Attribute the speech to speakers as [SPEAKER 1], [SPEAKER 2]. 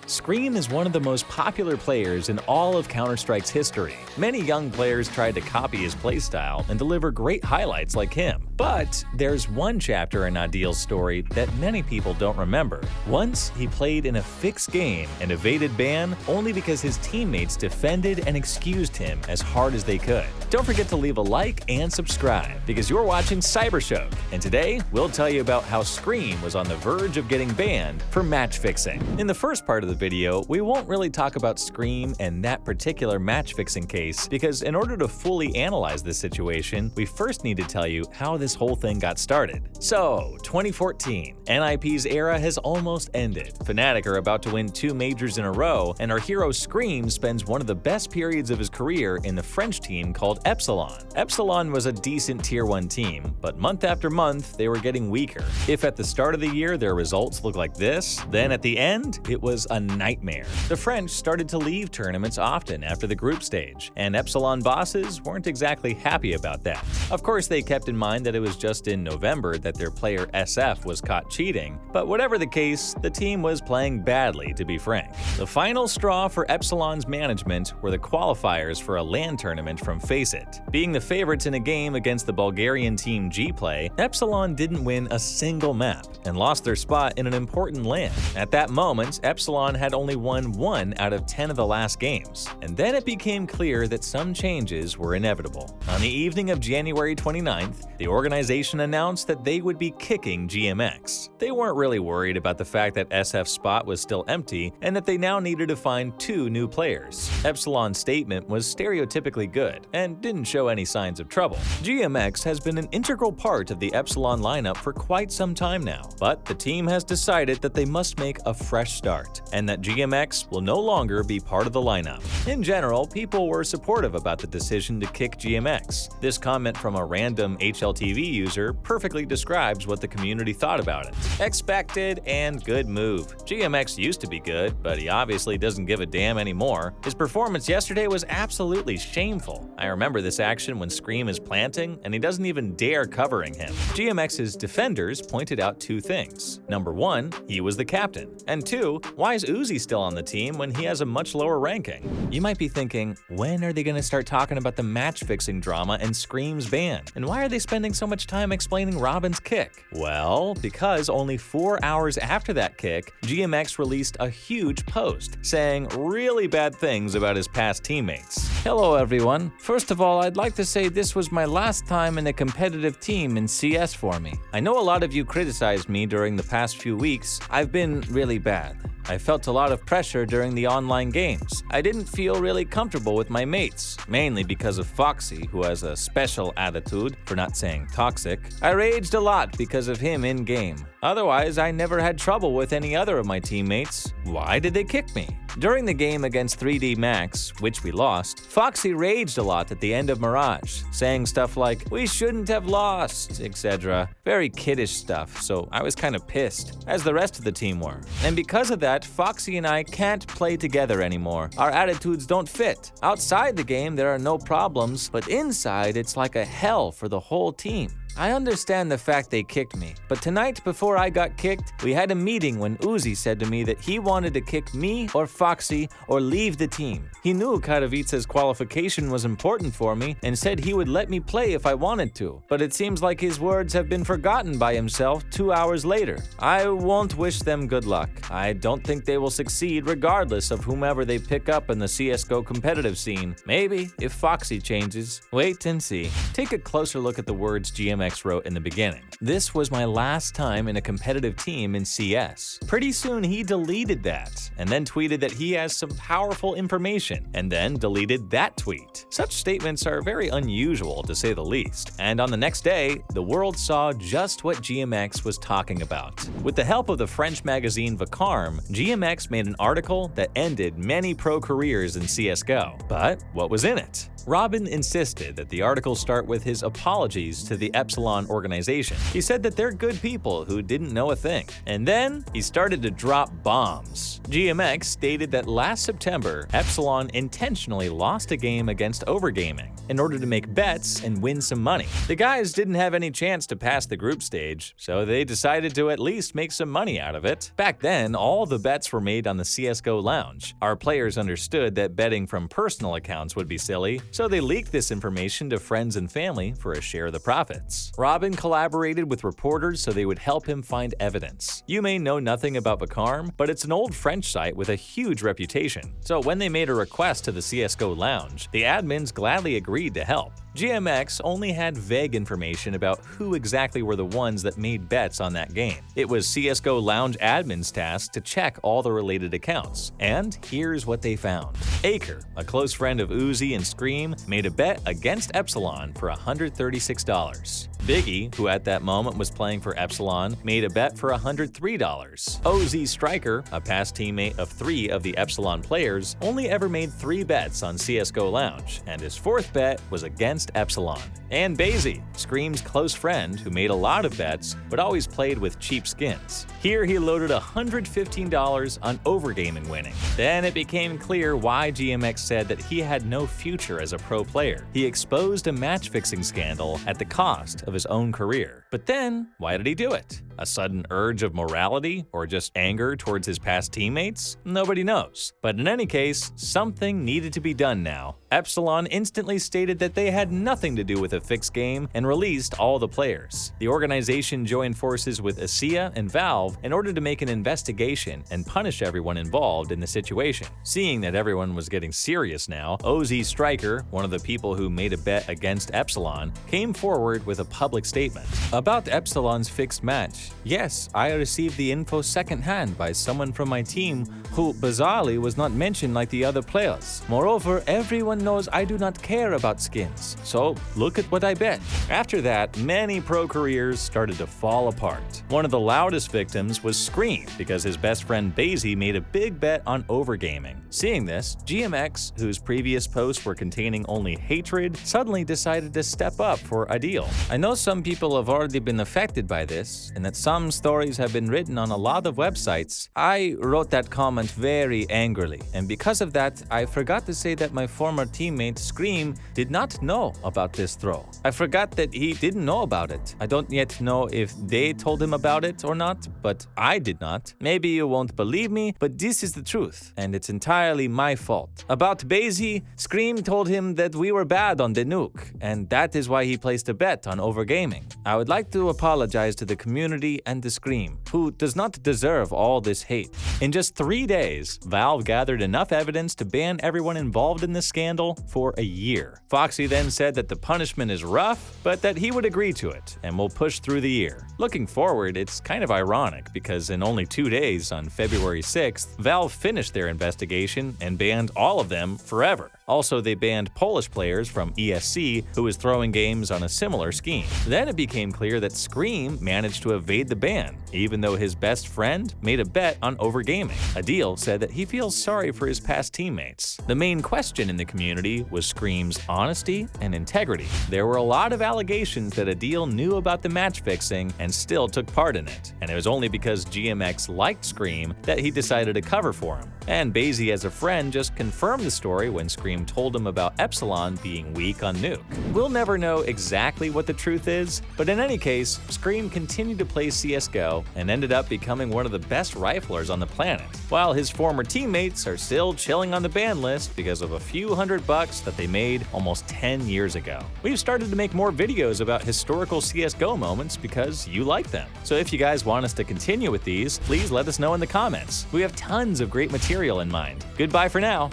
[SPEAKER 1] ScreaM is one of the most popular players in all of Counter-Strike's history. Many young players tried to copy his playstyle and deliver great highlights like him. But there's one chapter in Adil's story that many people don't remember. Once, he played in a fixed game and evaded ban only because his teammates defended and excused him as hard as they could. Don't forget to leave a like and subscribe, because you're watching CYBERSHOKE, and today we'll tell you about how ScreaM was on the verge of getting banned for match fixing. In the first part of the video, we won't really talk about ScreaM and that particular match fixing case, because in order to fully analyze this situation, we first need to tell you how this whole thing got started. So, 2014, NIP's era has almost ended. Fnatic are about to win 2 majors in a row, and our hero ScreaM spends one of the best periods of his career in the French team called Epsilon. Epsilon was a decent Tier 1 team, but month after month, they were getting weaker. If at the start of the year their results looked like this, then at the end, it was a nightmare. The French started to leave tournaments often after the group stage, and Epsilon bosses weren't exactly happy about that. Of course, they kept in mind that it was just in November that their player SF was caught cheating, but whatever the case, the team was playing badly, to be frank. The final straw for Epsilon's management were the qualifiers for a LAN tournament from Faceit. Being the favorites in a game against the Bulgarian team G-Play, Epsilon didn't win a single map and lost their spot in an important LAN. At that moment, Epsilon had only won 1 out of 10 of the last games, and then it became clear that some changes were inevitable. On the evening of January 29th, the organization announced that they would be kicking GMX. They weren't really worried about the fact that SF's spot was still empty and that they now needed to find 2 new players. Epsilon's statement was stereotypically good and didn't show any signs of trouble. GMX has been an integral part of the Epsilon lineup for quite some time now, but the team has decided that they must make a fresh start, and that GMX will no longer be part of the lineup. In general, people were supportive about the decision to kick GMX. This comment from a random HLTV user perfectly describes what the community thought about it. Expected and good move. GMX used to be good, but he obviously doesn't give a damn anymore. His performance yesterday was absolutely shameful. I remember this action when ScreaM is planting, and he doesn't even dare covering him. GMX's defenders pointed out 2 things. Number 1, he was the captain. And 2, why is Uzi still on the team when he has a much lower ranking? You might be thinking, when are they going to start talking about the match-fixing drama and ScreaM's ban? And why are they spending so much time explaining Robin's kick? Well, because only 4 hours after that kick, GMX released a huge post saying really bad things about his past teammates.
[SPEAKER 2] Hello everyone. First of all, I'd like to say this was my last time in a competitive team in CS for me. I know a lot of you criticized me during the past few weeks. I've been really bad. I felt a lot of pressure during the online games. I didn't feel really comfortable with my mates, mainly because of Foxy, who has a special attitude, for not saying toxic. I raged a lot because of him in-game. Otherwise, I never had trouble with any other of my teammates. Why did they kick me? During the game against 3D Max, which we lost, Foxy raged a lot at the end of Mirage, saying stuff like, "We shouldn't have lost," etc. Very kiddish stuff, so I was kind of pissed, as the rest of the team were. And because of that, Foxy and I can't play together anymore. Our attitudes don't fit. Outside the game, there are no problems, but inside, it's like a hell for the whole team. I understand the fact they kicked me, but tonight before I got kicked, we had a meeting when Uzi said to me that he wanted to kick me or Foxy or leave the team. He knew Katowice's qualification was important for me and said he would let me play if I wanted to, but it seems like his words have been forgotten by himself 2 hours later. I won't wish them good luck. I don't think they will succeed regardless of whomever they pick up in the CSGO competitive scene. Maybe, if Foxy changes. Wait and see. Take a closer look at the words GMX wrote in the beginning. This was my last time in a competitive team in CS. Pretty soon he deleted that, and then tweeted that he has some powerful information, and then deleted that tweet. Such statements are very unusual, to say the least. And on the next day, the world saw just what GMX was talking about. With the help of the French magazine Vacarme, GMX made an article that ended many pro careers in CSGO. But what was in it?
[SPEAKER 1] Robin insisted that the article start with his apologies to the Epsilon organization. He said that they're good people who didn't know a thing. And then he started to drop bombs. GMX stated that last September, Epsilon intentionally lost a game against Overgaming in order to make bets and win some money. The guys didn't have any chance to pass the group stage, so they decided to at least make some money out of it. Back then, all the bets were made on the CSGO lounge. Our players understood that betting from personal accounts would be silly, so they leaked this information to friends and family for a share of the profits. Robin collaborated with reporters so they would help him find evidence. You may know nothing about Vacarme, but it's an old French site with a huge reputation. So when they made a request to the CSGO lounge, the admins gladly agreed to help. GMX only had vague information about who exactly were the ones that made bets on that game. It was CSGO Lounge admin's task to check all the related accounts. And here's what they found. Aker, a close friend of Uzi and ScreaM, made a bet against Epsilon for $136. Biggie, who at that moment was playing for Epsilon, made a bet for $103. OZ Striker, a past teammate of 3 of the Epsilon players, only ever made 3 bets on CSGO Lounge, and his 4th bet was against Epsilon. And Basie, ScreaM's close friend who made a lot of bets but always played with cheap skins. Here he loaded $115 on Overgaming winning. Then it became clear why GMX said that he had no future as a pro player. He exposed a match-fixing scandal at the cost of his own career. But then, why did he do it? A sudden urge of morality or just anger towards his past teammates? Nobody knows. But in any case, something needed to be done now. Epsilon instantly stated that they had nothing to do with a fixed game and released all the players. The organization joined forces with ASEA and Valve in order to make an investigation and punish everyone involved in the situation. Seeing that everyone was getting serious now, OZ Striker, one of the people who made a bet against Epsilon, came forward with a public statement. About Epsilon's fixed match, yes, I received the info secondhand by someone from my team who, bizarrely, was not mentioned like the other players. Moreover, everyone knows I do not care about skins, so look at what I bet. After that, many pro careers started to fall apart. One of the loudest victims was ScreaM because his best friend Basie made a big bet on Overgaming. Seeing this, GMX, whose previous posts were containing only hatred, suddenly decided to step up for Adil. I know some people have already been affected by this, and that some stories have been written on a lot of websites. I wrote that comment very angrily, and because of that, I forgot to say that my former teammate ScreaM did not know about this throw. I forgot that he didn't know about it. I don't yet know if they told him about it or not, but I did not. Maybe you won't believe me, but this is the truth, and it's entirely my fault. About Basie, ScreaM told him that we were bad on the nuke, and that is why he placed a bet on Overgaming. I would like to apologize to the community and to ScreaM, who does not deserve all this hate. In just 3 days, Valve gathered enough evidence to ban everyone involved in the scandal for a year. Foxy then said that the punishment is rough, but that he would agree to it and will push through the year. Looking forward, it's kind of ironic because in only 2 days, on February 6th, Valve finished their investigation and banned all of them forever. Also, they banned Polish players from ESC who was throwing games on a similar scheme. Then it became clear that ScreaM managed to evade the ban, even though his best friend made a bet on Overgaming. Adil said that he feels sorry for his past teammates. The main question in the community was ScreaM's honesty and integrity. There were a lot of allegations that Adil knew about the match fixing and still took part in it, and it was only because GMX liked ScreaM that he decided to cover for him. And Basie, as a friend, just confirmed the story when ScreaM told him about Epsilon being weak on Nuke. We'll never know exactly what the truth is, but in any case, ScreaM continued to play CSGO and ended up becoming one of the best riflers on the planet, while his former teammates are still chilling on the ban list because of a few $100 that they made almost 10 years ago. We've started to make more videos about historical CSGO moments because you like them. So if you guys want us to continue with these, please let us know in the comments. We have tons of great material in mind. Goodbye for now.